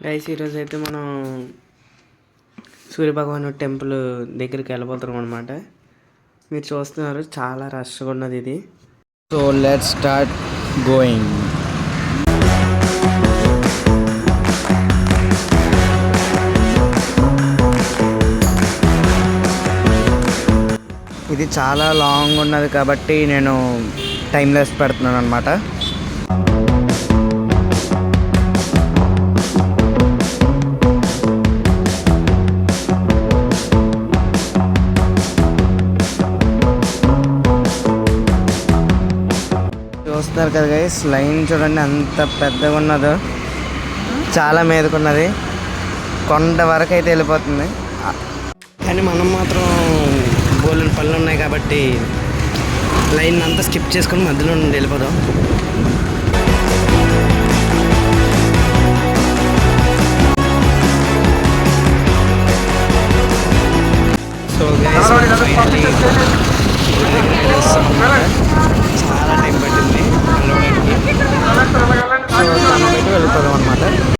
Guys ఈరోజు అయితే మనం సూర్యభగవాను టెంపుల్ దగ్గరికి వెళ్ళిపోతున్నాం అనమాట. మీరు చూస్తున్నారు చాలా రష్గా ఉన్నది ఇది. So let's start going. ఇది చాలా లాంగ్ ఉన్నది కాబట్టి నేను టైమ్లెస్ పెడుతున్నాను అనమాట. చూస్తున్నారు కదా గైస్, లైన్ చూడండి ఎంత పెద్దగా ఉన్నదో, చాలా మీదకున్నది, కొండ వరకు అయితే వెళ్ళిపోతుంది. కానీ మనం మాత్రం బోలెడు పనులు ఉన్నాయి కాబట్టి లైన్ అంతా స్కిప్ చేసుకొని మధ్యలో నుండి వెళ్ళిపోదాం. So guys